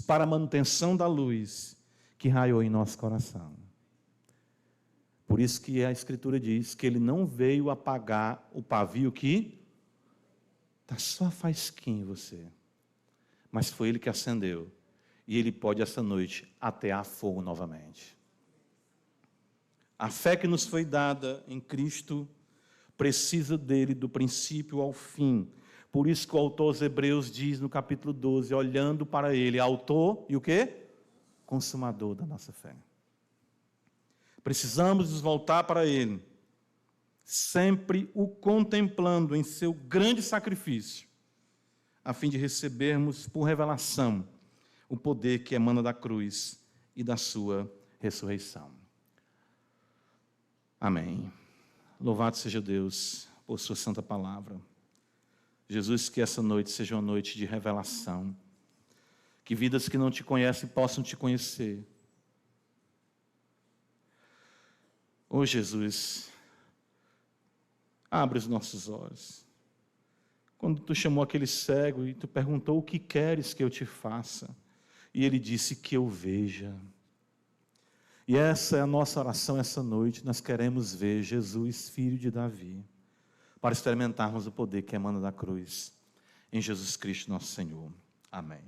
Speaker 1: para a manutenção da luz que raiou em nosso coração. Por isso que a Escritura diz que Ele não veio apagar o pavio que está só faísquinha em você, mas foi Ele que acendeu, e Ele pode essa noite atear fogo novamente. A fé que nos foi dada em Cristo precisa dele do princípio ao fim. Por isso que o autor aos Hebreus diz no capítulo 12, olhando para Ele, autor e o quê? Consumador da nossa fé. Precisamos nos voltar para Ele, sempre o contemplando em seu grande sacrifício, a fim de recebermos por revelação o poder que emana da cruz e da sua ressurreição. Amém. Louvado seja Deus por sua santa palavra. Jesus, que essa noite seja uma noite de revelação, que vidas que não te conhecem possam te conhecer. Ó Jesus, abre os nossos olhos. Quando tu chamou aquele cego e tu perguntou o que queres que eu te faça, e ele disse que eu veja. E essa é a nossa oração essa noite. Nós queremos ver Jesus, filho de Davi, para experimentarmos o poder que emana da cruz, em Jesus Cristo nosso Senhor. Amém.